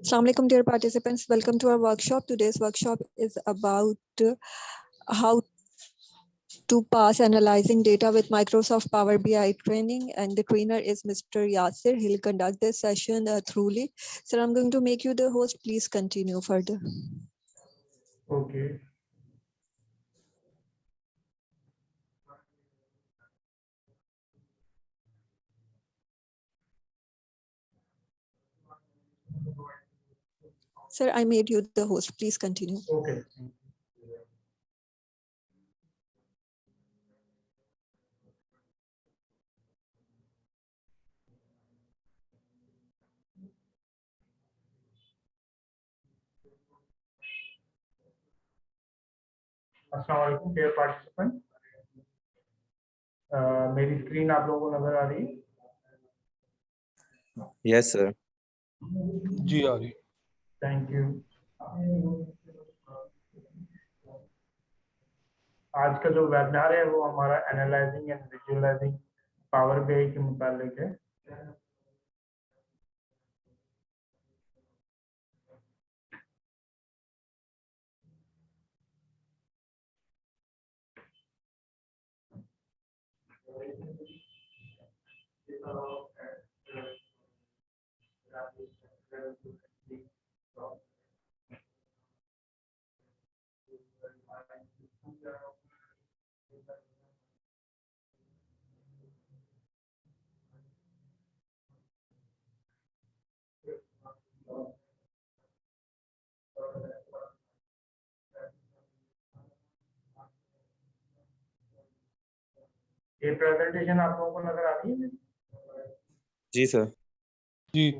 Assalamu alaikum, dear participants. Welcome to our workshop. Today's workshop is about how to pass analyzing data with Microsoft Power BI training, and the trainer is Mr. Yasir. He'll conduct this session thoroughly. So I'm going to make you the host. Please continue further. Okay. Sir, I made you the host. Please continue. Okay. अस्सलाम वालेकुम dear participant. मेरी screen आप लोगों को नजर आ रही है? Yes, sir. जी आ रही. Thank you. आज का जो वेबिनार है वो हमारा analysing and visualising power BI के मुताबिक है. ये प्रेजेंटेशन आप लोगों को नजर आ रही है? जी सर. जी.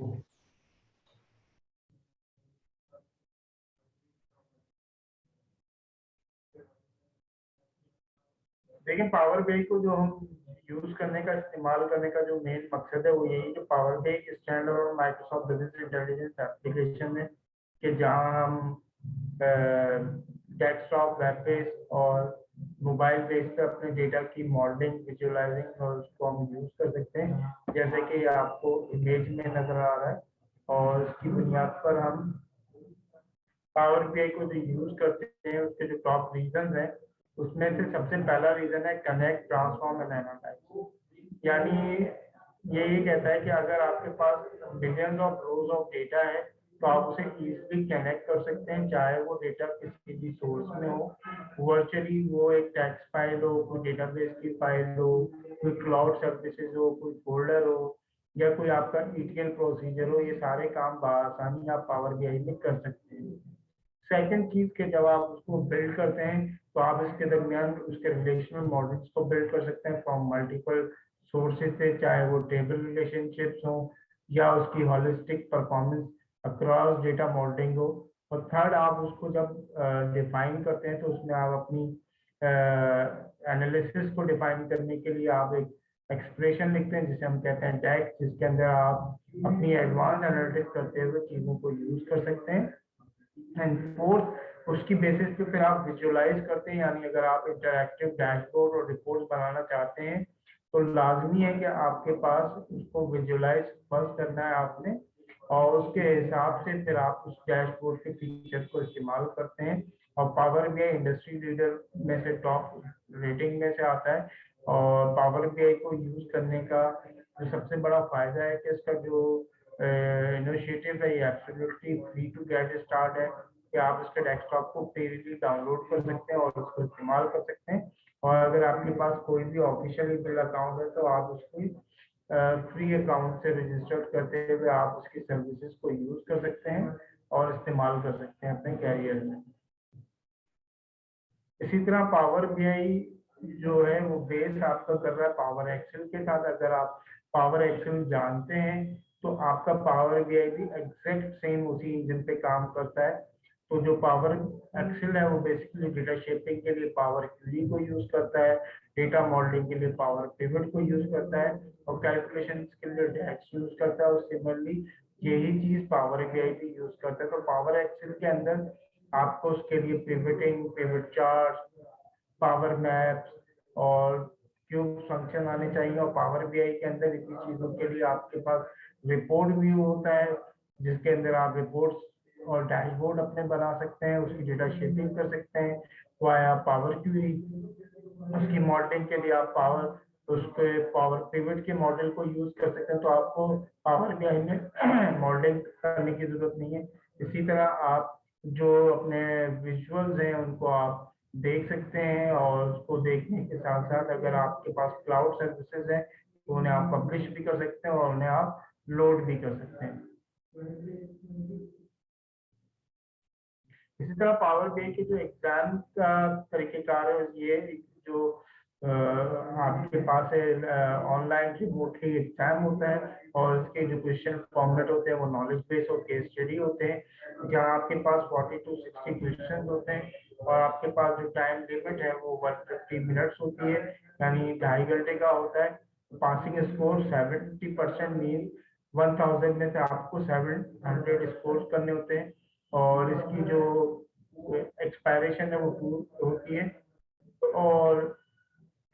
देखिए पावर बीआई को जो हम यूज करने का इस्तेमाल करने का जो मेन मकसद है वो यही कि पावर बीआई स्टैंड और माइक्रोसॉफ्ट बिजनेस इंटेलिजेंस एप्लीकेशन है कि जहां हम डेस्कटॉप, वेब पेज और मोबाइल बेस पे अपने डेटा की मॉडलिंग, विजुअलाइजिंग और उसको हम यूज कर सकते हैं, जैसे कि आपको इमेज में नजर आ रहा है. और इसकी बुनियाद पर हम पावर बीआई को जो यूज करते हैं उसके जो टॉप रीजन है उसमें से सबसे पहला रीजन है कनेक्ट, ट्रांसफॉर्म एंड एनालाइज. यानी ये कहता है कि अगर आपके पास billions of rows of data है तो आप उसे इजीली कनेक्ट कर सकते हैं, चाहे वो डेटा किसी भी सोर्स में हो, वर्चुअली वो एक टेक्स्ट फाइल हो, कोई डेटाबेस की फाइल हो, कोई क्लाउड सर्विसेज हो, कोई फोल्डर हो, या कोई आपका ETL प्रोसीजर हो. ये सारे काम बआसानी आप पावर बीआई में कर सकते हैं. सेकंड चीज के जब आप उसको बिल्ड करते हैं तो आप इसके दरमियान उसके रिलेशनल मॉडल्स को बिल्ड कर सकते हैं फ्रॉम मल्टीपल सोर्सेज से, चाहे वो टेबल रिलेशनशिप्स हो या उसकी holistic performance across data modelling हो. और थर्ड, आप उसको जब डिफाइन करते हैं तो उसमें आप अपनी एनालिसिस को डिफाइन करने के लिए आप एक एक्सप्रेशन लिखते हैं जिसे हम कहते हैं टैग, जिसके अंदर आप अपनी एडवांस एनालिटिक्स करते हुए चीजों को यूज कर सकते हैं. एंड फोर्थ, उसकी बेसिस पे फिर आप विजुअलाइज करते हैं. यानी अगर आप इंटरैक्टिव डैशबोर्ड और रिपोर्ट्स बनाना चाहते हैं तो लाजमी है कि आपके पास उसको विजुअलाइज फर्स्ट करना है आपने, और उसके हिसाब से फिर आप उस डैशबोर्ड के फीचर्स को इस्तेमाल करते हैं. और पावर बीआई इंडस्ट्री लीडर में से टॉप रेटिंग में से आता है. और पावर बीआई को यूज करने का जो सबसे बड़ा फायदा है कि इसका जो इनिशिएटिव है ये absolutely free to get start है कि आप इसके डेस्कटॉप को फ्रीली डाउनलोड कर सकते हैं और उसको इस्तेमाल कर सकते हैं. और अगर आपके पास कोई भी ऑफिशियल ईमेल अकाउंट है तो आप उसकी फ्री अकाउंट से रजिस्टर करते हुए आप उसकी सर्विसेज को यूज कर सकते हैं और इस्तेमाल कर सकते हैं अपने कैरियर में. इसी तरह पावर बीआई जो है वो बेस आपका कर रहा है पावर एक्सेल के साथ. अगर आप पावर एक्सेल जानते हैं तो आपका पावर बीआई भी एग्जैक्ट सेम उसी इंजन पे काम करता है. तो जो पावर एक्सेल है वो बेसिकली डेटा शेपिंग के लिए पावर क्वेरी को यूज करता है, डेटा मॉडलिंग के लिए पावर पिवट को यूज करता है, और कैलकुलेशन के लिए डेक्स यूज करता है. और सिमिलरली यही चीज पावर बीआई भी यूज करता है. तो पावर एक्सेल के अंदर आपको उसके लिए pivoting, pivot chart, power maps और क्यूब फंक्शन आने चाहिए. और पावर बीआई के अंदर इसी चीजों के लिए आपके पास रिपोर्ट व्यू होता है जिसके अंदर आप रिपोर्ट्स और डैशबोर्ड अपने बना सकते हैं, उसकी डेटा शेपिंग कर सकते हैं वाया पावर क्वेरी। उसकी मॉडलिंग के लिए आप उसके पावर पिवट के मॉडल को यूज कर सकते हैं, तो आपको पावर बीआई में मॉडलिंग करने की जरूरत नहीं है। इसी तरह आप जो अपने विजुअल्स हैं उनको आप देख सकते हैं, और उसको देखने के साथ साथ अगर आपके पास क्लाउड सर्विसेज है तो उन्हें आप पब्लिश भी कर सकते हैं और उन्हें आप लोड भी कर सकते हैं। इसी तरह पावर बीआई के जो एग्जाम का तरीकेकार है, ये जो आपके पास है ऑनलाइन रिमोटली एग्जाम होता है, और इसके जो क्वेश्चन फॉर्मेट होते हैं वो नॉलेज बेस और केस स्टडी होते हैं, जहाँ आपके पास 40 to 60 क्वेश्चन होते हैं, और आपके पास जो टाइम लिमिट है वो 150 मिनट्स होती है, यानी 2.5 घंटे का होता है। पासिंग स्कोर 70% मीन 1000 में से आपको 700 स्कोर करने होते हैं, और इसकी जो एक्सपायरेशन है वो होती है। और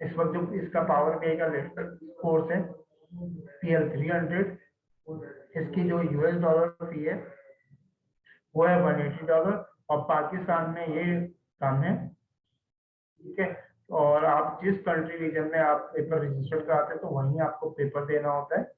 इस वक्त जो इसका पावर बीआई का लेटेस्ट कोर्स है PL 300, इसकी जो US डॉलर फी है वो है $180, और पाकिस्तान में ये कम है, ठीक है। और आप जिस कंट्री रीजन में आप पेपर रजिस्टर्ड कराते हैं तो वहीं आपको पेपर देना होता है,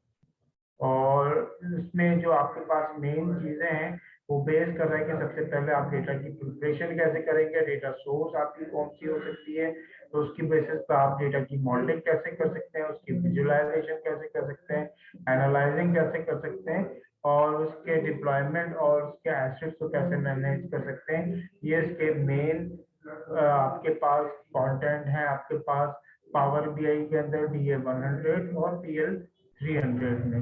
और इसमें जो आपके पास मेन चीजें हैं वो बेस कर रहा है कि सबसे पहले आप डेटा की प्रिपरेशन कैसे करेंगे, डेटा सोर्स आपकी कौन सी हो सकती है, तो उसकी बेसिस पर आप डेटा की मॉडलिंग कैसे कर सकते हैं, उसकी विजुअलाइजेशन कैसे कर सकते हैं, एनालाइजिंग कैसे कर सकते हैं, और उसके डिप्लॉयमेंट और उसके एसेट्स को कैसे मैनेज कर सकते हैं। ये इसके मेन आपके पास कंटेंट है आपके पास पावर बीआई के अंदर DA 100 और PL 300 में।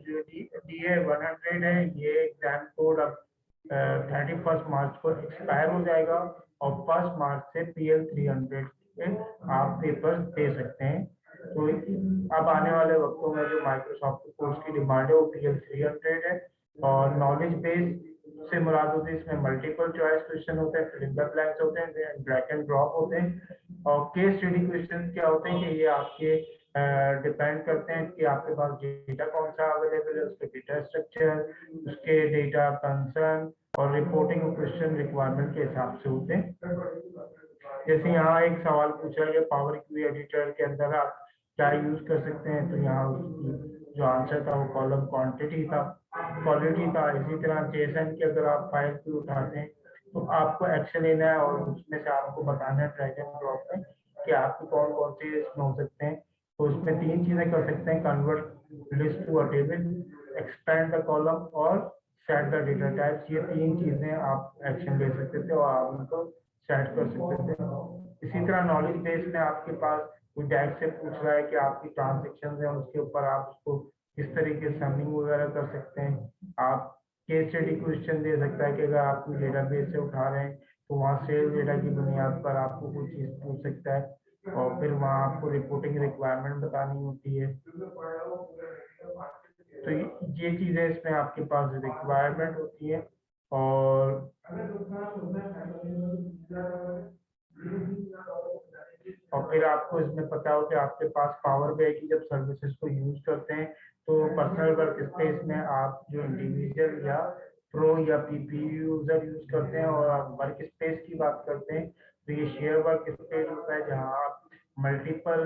जो DA 100 है ये एग्जाम कोड अब 31 मार्च को एक्सपायर हो जाएगा, और 1 मार्च से PL 300 के आप पेपर दे सकते हैं। तो अब आने वाले वक्तों में जो माइक्रोसॉफ्ट कोर्स की डिमांड है वो PL 300 है, और नॉलेज बेस से मुराद होती है इसमें मल्टीपल चॉइस क्वेश्चन होते हैं, फिल इन द ब्लैंक्स होते हैं, ड्रैग एंड ड्रॉप होते हैं, और केस स्टडी क्वेश्चन क्या होते हैं कि ये आपके डिपेंड करते हैं कि आपके पास डेटा कौन सा अवेलेबल है, उसके डेटा स्ट्रक्चर, उसके डेटा कंसर्न और रिपोर्टिंग क्वेश्चन रिक्वायरमेंट के हिसाब से होते हैं। जैसे यहाँ एक सवाल पूछा गया पावर क्यू एडिटर के अंदर आप क्या यूज कर सकते हैं, तो यहाँ जो आंसर था वो कॉलम क्वांटिटी था, क्वालिटी था। इसी तरह जेसन की अगर आप फाइल की उठाते हैं तो आपको एक्शन लेना है, और उसमें से आपको बताना है ड्रैग एंड ड्रॉप में कि आपके कौन कौन से इसमें हो सकते हैं। तो उसमें 3 चीजें कर सकते हैं, convert list to a table, expand the column और सेट द डेटा टाइप्स। ये 3 चीजें आप एक्शन ले सकते थे और आप उनको सेट कर सकते थे। इसी तरह नॉलेज बेस में आपके पास कोई डैग से पूछ रहा है कि आपकी ट्रांजेक्शन है, उसके ऊपर आप उसको किस तरीके से समिंग वगैरह कर सकते हैं। आप केस स्टडी क्वेश्चन दे सकता है कि अगर आप कोई डेटाबेस से उठा रहे हैं तो वहाँ सेल्स डेटा की बुनियाद पर आपको कोई चीज पूछ सकता है, और फिर वहाँ आपको रिपोर्टिंग रिक्वायरमेंट बतानी होती है। तो ये चीजें इसमें आपके पास रिक्वायरमेंट होती है, और फिर आपको इसमें पता हो कि आपके पास पावर बीआई की जब सर्विसेज को यूज करते हैं तो पर्सनल वर्क स्पेस में आप जो इंडिविजुअल या प्रो या पीपी यूजर यूज करते हैं, और आप वर्क स्पेस की बात करते हैं तो ये शेयर वर्क स्पेस होता है जहां आप मल्टीपल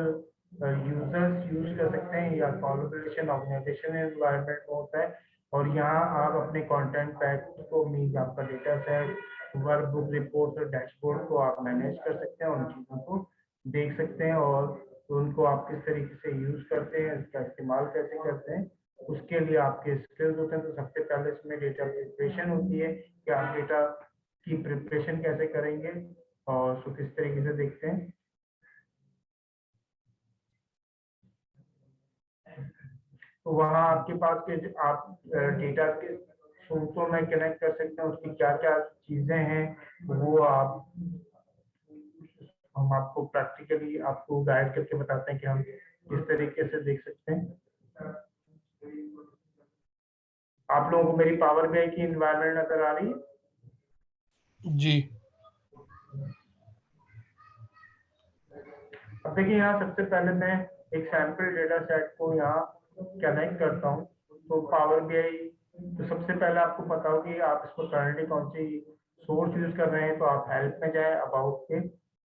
यूजर्स यूज कर सकते हैं, या कोलैबोरेशन ऑर्गेनाइजेशन एनवायरनमेंट में होता है, और यहाँ आप अपने कंटेंट पैक को मीन आपका डेटा सेट, वर्कबुक, रिपोर्ट और डैशबोर्ड को आप मैनेज कर सकते हैं, उन चीजों को देख सकते हैं, और उनको आप किस तरीके से यूज करते हैं, इसका इस्तेमाल कैसे करते हैं, उसके लिए आपके स्किल्स होते हैं। तो सबसे पहले इसमें डेटा प्रिपरेशन होती है कि आप डेटा की प्रिपरेशन कैसे करेंगे, और उसको किस तरीके से देखते हैं। तो वहाँ आपके पास के आप डेटा के सोर्सों में कनेक्ट कर सकते हैं, उसकी क्या क्या चीजें हैं वो हम आपको प्रैक्टिकली आपको गाइड करके बताते हैं कि हम किस तरीके से देख सकते हैं। आप लोगों को मेरी पावर बीआई की एनवायरनमेंट नजर आ रही है? जी अब देखिए यहाँ सबसे पहले मैं एक सैंपल डेटा सेट को यहाँ कनेक्ट करता हूँ। तो पावर बीआई तो सबसे पहले आपको पता हो कि आप इसको करंटली कौन सी सोर्स यूज कर रहे हैं, तो आप हेल्प में जाए अबाउट पे।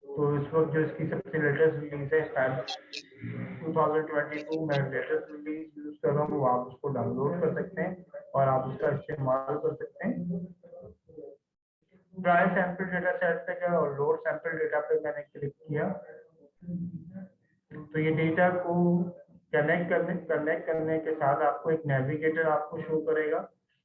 तो इस वक्त जो इसकी सबसे लेटेस्ट रिलीज है 2022 में लेटेस्ट रिलीज यूज कर रहा हूँ, आप उसको डाउनलोड कर सकते हैं और आप उसका इस्तेमाल कर सकते हैं। ट्राई सैंपल डेटा सेट पे गया और लोड सैंपल डेटा पे मैंने क्लिक किया। तो ये डेटा को कनेक्ट करने के साथ आपको एक नेविगेटर आपको शो करेगा,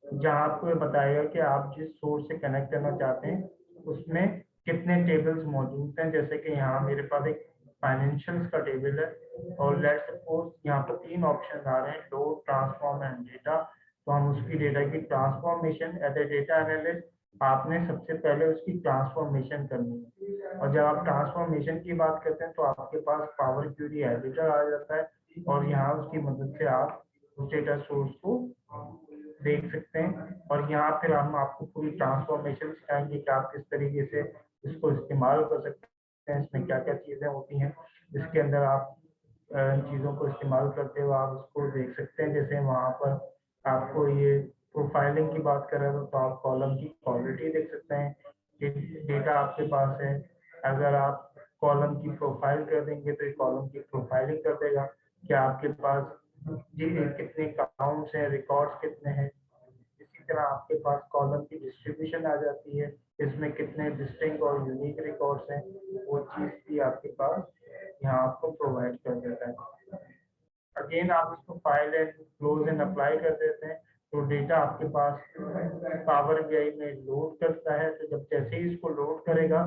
जहां आपको ये बताएगा कि आप जिस सोर्स से कनेक्ट करना चाहते हैं उसमें कितने टेबल्स मौजूद हैं। जैसे कि यहाँ मेरे पास एक फाइनेंशियल्स का टेबल है और लेट्स सपोज यहाँ पर 3 ऑप्शन आ रहे हैं, लोड, ट्रांसफॉर्म एंड डेटा। तो हम उसकी डेटा की transformation as a data analyst आपने सबसे पहले उसकी ट्रांसफॉर्मेशन करनी है। और जब आप ट्रांसफॉर्मेशन की बात करते हैं तो आपके पास पावर क्वेरी एडिटर आ जाता है और यहाँ उसकी मदद से आप उस डेटा सोर्स को देख सकते हैं। और यहाँ फिर हम आपको पूरी ट्रांसफॉर्मेशन सिखाएंगे कि आप किस तरीके से इसको इस्तेमाल कर सकते हैं, इसमें क्या क्या चीज़ें होती हैं जिसके अंदर आप चीज़ों को इस्तेमाल करते हुए आप उसको देख सकते हैं। जैसे वहाँ पर आपको ये प्रोफाइलिंग की बात कर रहे हो तो आप कॉलम की क्वालिटी देख सकते हैं कि डेटा आपके पास है। अगर आप कॉलम की प्रोफाइल कर देंगे तो ये कॉलम की प्रोफाइलिंग कर देगा कि आपके पास जी कितने अकाउंट्स हैं, रिकॉर्ड्स कितने हैं। इसी तरह आपके पास कॉलम की डिस्ट्रीब्यूशन आ जाती है, इसमें कितने डिस्टिंक्ट और यूनिक रिकॉर्ड्स हैं, वो चीज़ भी आपके पास यहाँ आपको प्रोवाइड कर देता है। अगेन आप इसको file and close and apply कर देते हैं तो डेटा आपके पास पावर बीआई में लोड करता है। तो जब जैसे ही इसको लोड करेगा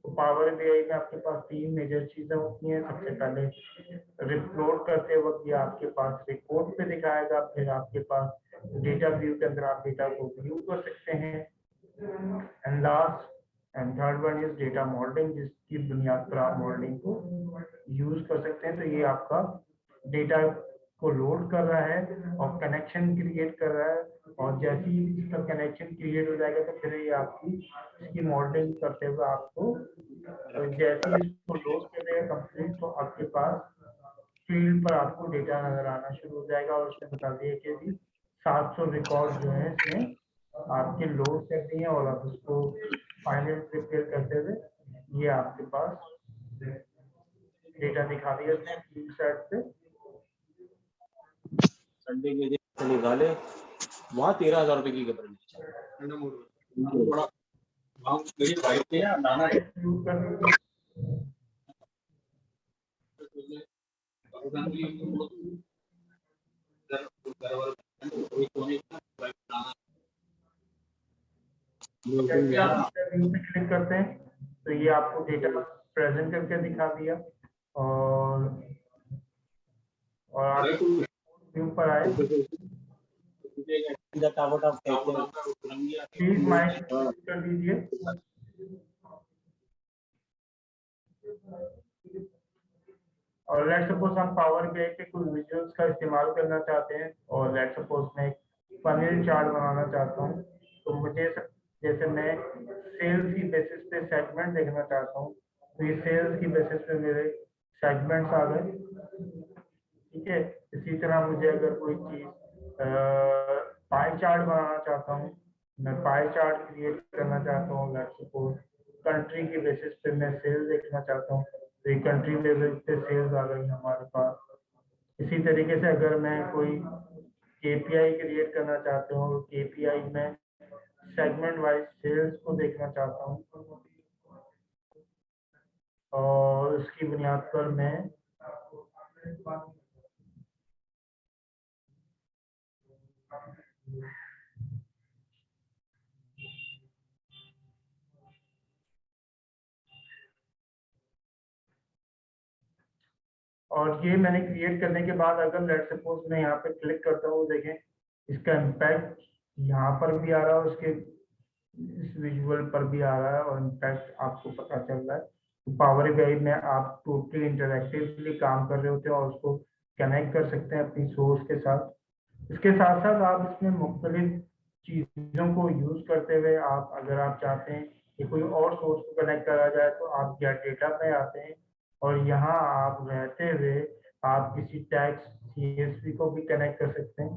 तो पावर बीआई में आपके पास 3 मेजर चीजें होती हैं। सबसे पहले रिलोड करते वक्त ये आपके पास रिपोर्ट पे दिखाएगा, फिर आपके पास डेटा व्यू के अंदर आप डेटा को व्यू कर सकते हैं, and last and third one is data modelling, जिसकी बुनियाद पर आप मॉडलिंग को यूज कर सकते हैं। तो ये आपका डेटा को लोड कर रहा है और कनेक्शन क्रिएट कर रहा है, और जैसे ही इसका कनेक्शन क्रिएट हो जाएगा तो फिर ये आपकी इसकी मॉडलिंग करते हुए आपको जैसे ही इसको लोड कर देगा कंप्लीट तो आपके पास फील्ड पर आपको डेटा नजर आना शुरू हो जाएगा। और उसने बता दिया कि भी 700 रिकॉर्ड जो है इसने आपके लोड कर दिए हैं और आप उसको फाइनल प्रिपेयर करते हुए ये आपके पास डेटा दिखा दिया इसने फील्ड साइड पे। संडे के दिन निकाले वहाँ 13,000 रुपए की क्लिक करते हैं तो ये आपको डेटा प्रेजेंट करके दिखा दिया। और आप व्यू पर आए, प्लीज माइक कर दीजिए। और लेट्स सपोज हम पावर बीआई पे कुछ विजुअल्स का इस्तेमाल करना चाहते हैं और लेट्स सपोज मैं एक पैनल चार्ट बनाना चाहता हूँ। तो मुझे जैसे मैं सेल्स की बेसिस पे सेगमेंट देखना चाहता हूँ तो ये सेल्स की बेसिस पे मेरे सेगमेंट्स आ गए, ठीक है। इसी तरह मुझे अगर कोई चीज पाई चार्ट बनाना चाहता हूँ, मैं पाई चार्ट क्रिएट करना चाहता हूँ, लेट्स सपोज कंट्री की बेसिस पे मैं सेल्स देखना चाहता हूँ तो ये कंट्री लेवल पे सेल्स आ गई हमारे पास। इसी तरीके से अगर मैं कोई केपीआई क्रिएट करना चाहता हूँ, केपीआई में सेगमेंट वाइज सेल्स को देखना चाहता हूँ और उसकी बुनियाद पर मैं और ये मैंने क्रिएट करने के बाद अगर लेट सपोज मैं यहाँ पे क्लिक करता हूँ, देखें इसका इम्पैक्ट यहाँ पर भी आ रहा है, उसके इस विजुअल पर भी आ रहा है और इम्पैक्ट आपको पता चल रहा है। पावर बीआई में आप टोटली इंटरैक्टिवली काम कर रहे होते हैं और उसको कनेक्ट कर सकते हैं अपनी सोर्स के साथ। इसके साथ साथ आप इसमें मुख्तलिफ चीज़ों को यूज करते हुए आप अगर आप चाहते हैं कि कोई और सोर्स को कनेक्ट करा जाए तो आप गेट डेटा पे आते हैं और यहाँ आप रहते हुए आप किसी टैग्स सीएसवी को भी कनेक्ट कर सकते हैं।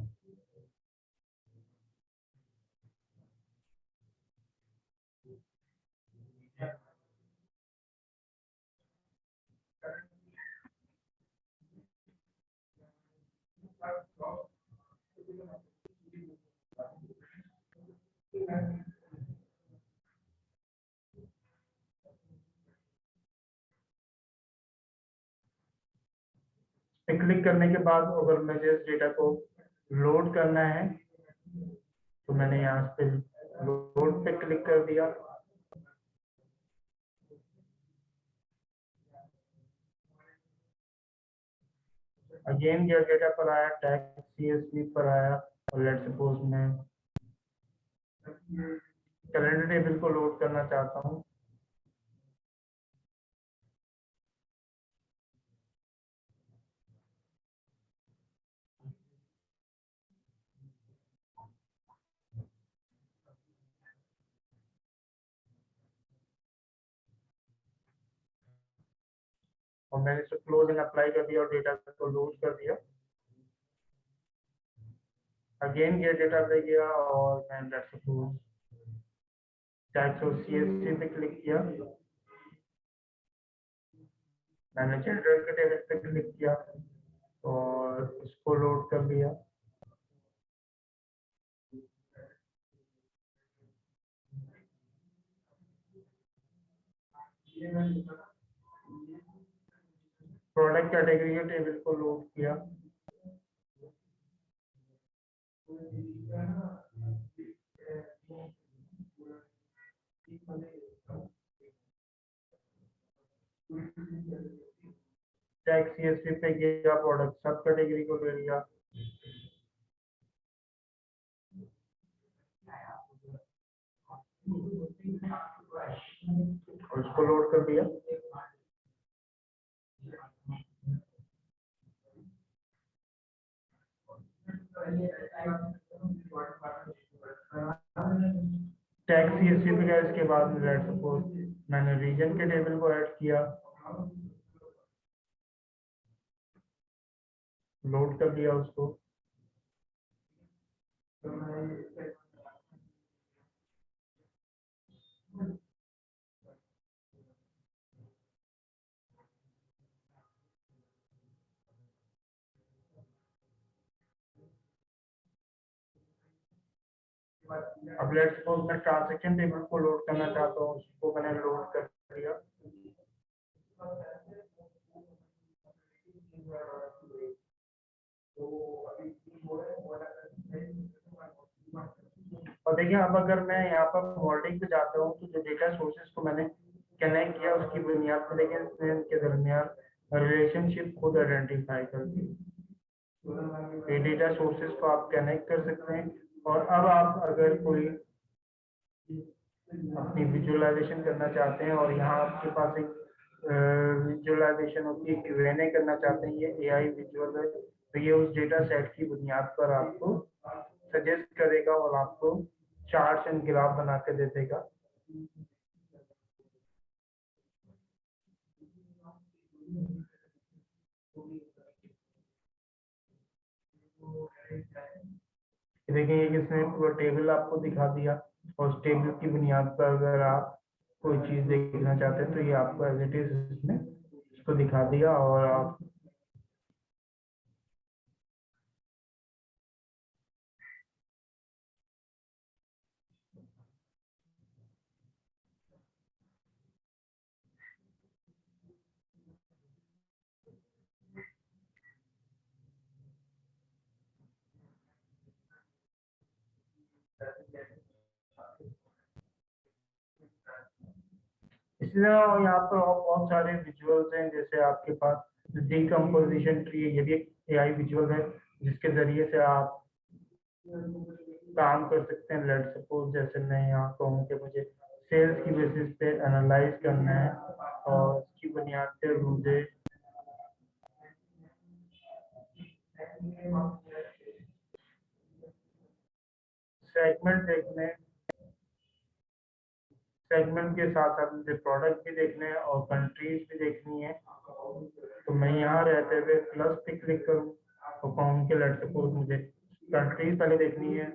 क्लिक करने के बाद अगर मुझे इस डेटा को लोड करना है तो मैंने यहाँ पे लोड पे क्लिक कर दिया। अगेन गेट डेटा पर आया, टैग CSV पर आया और लेट्स सपोज मैं कैलेंडर टेबल को लोड करना चाहता हूँ। और मैंने इसे क्लोज एंड अप्लाई कर दिया और डेटा को लोड कर दिया। अगेन गेट डेटा पे गया और मैं लेट्स सपोज टैग्स और CSV पे क्लिक किया। मैंने जनरल के टेबल पे क्लिक किया और इसको लोड कर लिया। प्रोडक्ट कैटेगरी के टेबल को लोड किया। टैग CSV पे गया, प्रोडक्ट सब कैटेगरी को ले लिया। और इसको लोड कर दिया। टैग CSV पे गया, इसके बाद में लेट्स सपोज मैंने रीजन के टेबल को ऐड किया, लोड कर दिया उसको। अब लेट्स सपोज मैं ट्रांजैक्शन टेबल को लोड करना चाहता हूँ, उसको मैंने लोड कर दिया। और देखिए अब अगर मैं यहाँ पर मॉडलिंग पे जाता हूँ तो जो डेटा सोर्सेस को मैंने कनेक्ट किया उसकी बुनियाद पर देखिए इनके दरमियान रिलेशनशिप खुद आइडेंटिफाई करती है। ये डेटा सोर्सेस को आप कनेक्ट कर सकते हैं। और अब आप अगर कोई अपनी विजुअलाइजेशन करना चाहते हैं और यहाँ आपके पास एक विजुअलाइजेशन होती है, Q&A करना चाहते हैं, ये AI विजुअल है, तो ये उस डेटा सेट की बुनियाद पर आपको सजेस्ट करेगा और आपको चार्ट्स एंड ग्राफ बना के दे देगा। देखिए किसने पूरा टेबल आपको दिखा दिया और उस टेबल की बुनियाद पर अगर आप कोई चीज देखना चाहते हैं तो ये आपको एज इट इज इसने इसको दिखा दिया। और आप इसी तरह यहाँ पर और बहुत सारे विजुअल्स हैं, जैसे आपके पास डीकम्पोजिशन ट्री है, ये भी एक AI विजुअल है जिसके जरिए से आप काम कर सकते हैं। लेट्स सपोज जैसे मैं यहाँ कहूँ कि मुझे सेल्स की बेसिस पे एनालाइज करना है और उसकी बुनियाद पे मुझे सेगमेंट देखने, सेगमेंट के साथ साथ मुझे प्रोडक्ट भी देखने हैं और कंट्रीज भी देखनी है। तो मैं यहाँ रहते हुए प्लस पे क्लिक करूँ तो कहूँ कि लेट्स सपोज मुझे कंट्रीज पहले देखनी है,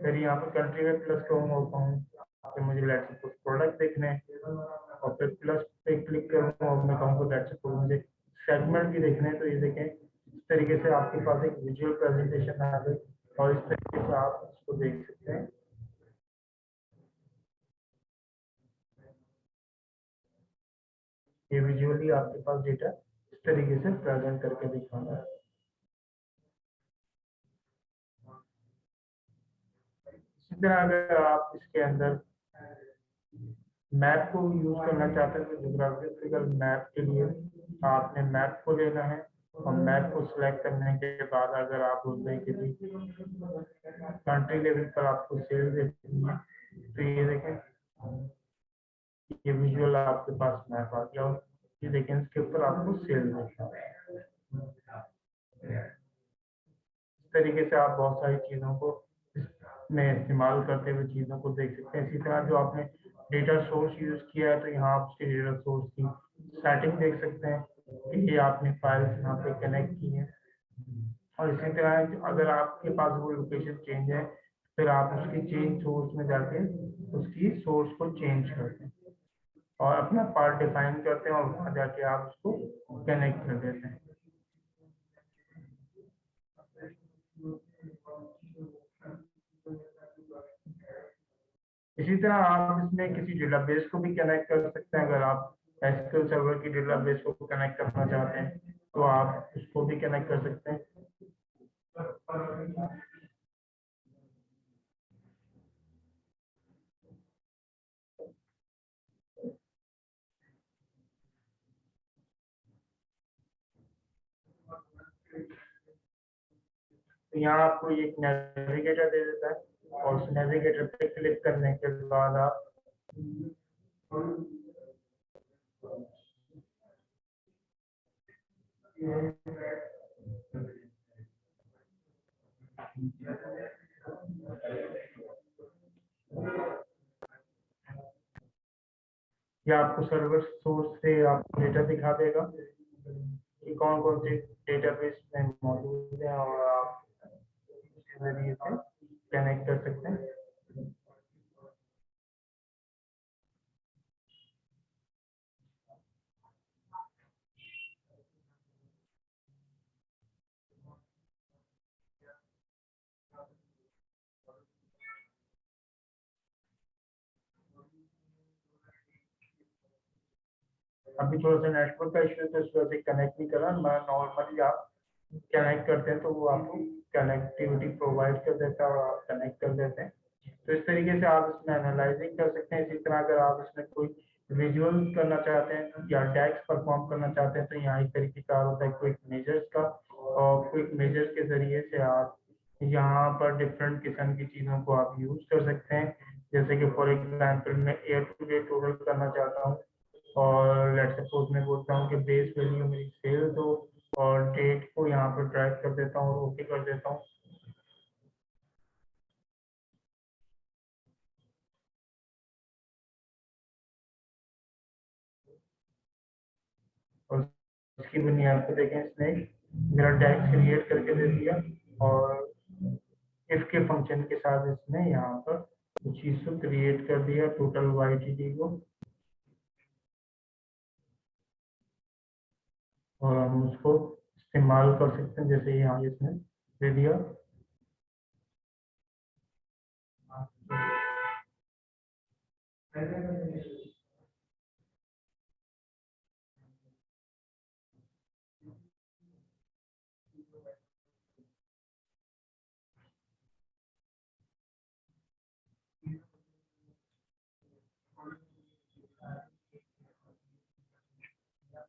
फिर यहाँ पर कंट्री में प्लस कहूँगा और कहूँ कि मुझे लेट्स सपोज प्रोडक्ट देखने हैं और फिर प्लस पे क्लिक करूँगा और मैं कहूँगा लेट्स सपोज मुझे सेगमेंट भी देखने हैं तो ये देखें इस तरीके से आपके पास एक विजुअल प्रेजेंटेशन आ गई और इस तरीके से आप इसको देख सकते हैं। ये विजुअली आपके पास डेटा इस तरीके से प्रेजेंट करके दिखाना है। इसी तरह अगर आप इसके अंदर मैप को यूज करना चाहते हैं तो ज्योग्राफिकल मैप के लिए आपने मैप को लेना है और मैप को सिलेक्ट करने के बाद अगर आप बोलते हैं किसी कंट्री लेवल पर आपको सेल देखनी है तो ये देखें ये विजुअल आपके पास मैप आ गया और ये देखें इसके ऊपर आपको सेल देखना है। इस तरीके से आप बहुत सारी चीजों को में इस्तेमाल करते हुए चीजों को देख सकते हैं। इसी तरह जो आपने डेटा सोर्स यूज किया है तो यहाँ आप उसके डेटा सोर्स की सेटिंग देख सकते हैं कि ये आपने फाइल्स यहाँ पे कनेक्ट की है और इसी तरह अगर आपके पास वो लोकेशन चेंज है फिर आप उसकी चेंज सोर्स में जाके उसकी सोर्स को चेंज करते हैं और अपना पार्ट डिफाइन करते हैं और वहां जाके आप उसको कनेक्ट कर देते हैं। इसी तरह आप इसमें किसी डेटाबेस को भी कनेक्ट कर सकते हैं। अगर आप एसक्यूएल सर्वर की डेटाबेस को कनेक्ट करना चाहते हैं तो आप उसको भी कनेक्ट कर सकते हैं। तो यहाँ आपको एक नेविगेटर दे देता है और उस नेविगेटर पे क्लिक करने के बाद आप या आपको सर्वर सोर्स से आपको डेटा दिखा देगा कि कौन कौन से डेटाबेस में मौजूद है और आप इसके जरिए से कनेक्ट कर सकते हैं। अभी थोड़ा सा नेटवर्क का इशू है तो इस वजह से कनेक्ट नहीं कर रहा। मैं नॉर्मली आप कनेक्ट करते हैं तो वो आपको कनेक्टिविटी प्रोवाइड कर देता है और आप कनेक्ट कर देते हैं। तो इस तरीके से आप इसमें एनालाइजिंग कर सकते हैं। इसी तरह अगर आप इसमें कोई विजुअल करना चाहते हैं या डैक्स परफॉर्म करना चाहते हैं तो यहाँ एक तरीके का होता है क्विक मेजर्स का और क्विक मेजर्स के जरिए से आप यहाँ पर डिफरेंट किस्म की चीज़ों को आप यूज कर सकते हैं। जैसे कि फॉर एग्जाम्पल मैं ईयर टू डेट टोटल करना चाहता हूँ और लेट्स सपोज मैं बोलता हूँ कि बेस वैल्यू मेरी सेल दो और डेट को यहाँ पर ड्रैग कर देता हूँ और ओके कर देता हूँ। और इसकी बुनियाद पर देखें इसने मेरा टैग क्रिएट करके दे दिया और इफ के फंक्शन के साथ इसने यहाँ पर कुछ चीज को क्रिएट कर दिया टोटल वाईटीडी को और हम उसको इस्तेमाल कर सकते हैं जैसे यहाँ इसने दे दिया।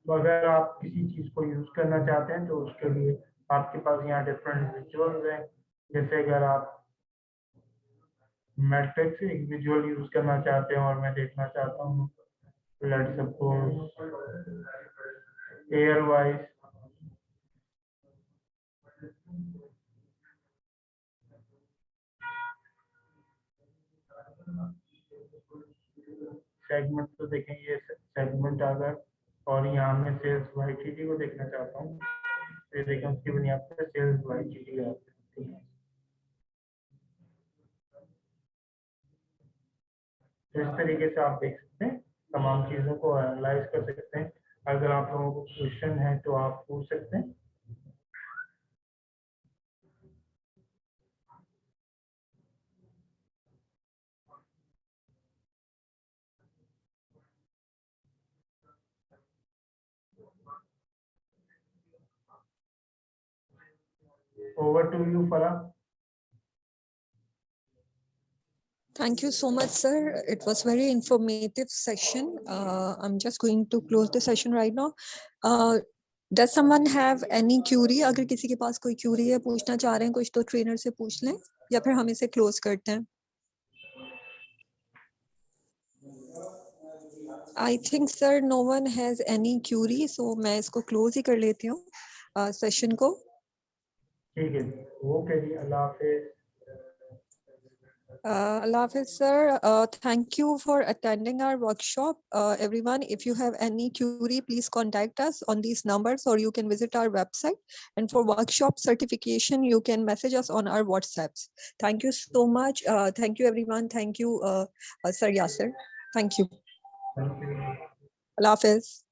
तो अगर आप किसी चीज को यूज करना चाहते हैं तो उसके लिए आपके पास यहाँ डिफरेंट विजुअल्स हैं। जैसे अगर आप मैट्रिक्स एक विजुअल यूज करना चाहते हैं और मैं देखना चाहता हूँ let's suppose air wise segment तो देखें ये सेगमेंट आ गया और यहाँ मैं सेल्स वाईटीडी को देखना चाहता हूँ तो ये देखें उसकी बुनियाद पर सेल्स वाईटीडी आती है। तो इस तरीके से आप देख सकते हैं तमाम चीज़ों को एनालाइज कर सकते हैं। अगर आप लोगों को क्वेश्चन है तो आप पूछ सकते हैं। Over to you, Farah. Thank you so much, sir. It was very informative session. I'm just going to close the session right now. Does someone have any query? अगर किसी के पास कोई query है, पूछना चाह रहे हैं कुछ, तो trainer से पूछ लें, या फिर हम इसे close करते हैं। I think, sir, no one has any query, so मैं इसको close ही कर लेती हूँ session को। ठीक है, okay ji, Allah Hafiz. Allah Hafiz, sir. Thank you for attending our workshop. Everyone, if you have any query, please contact us on these numbers, or you can visit our website. And for workshop certification, you can message us on our WhatsApps. Thank you so much. Thank you, everyone. Thank you, Sir Yasser. Thank you. Thank you. Allah Hafiz.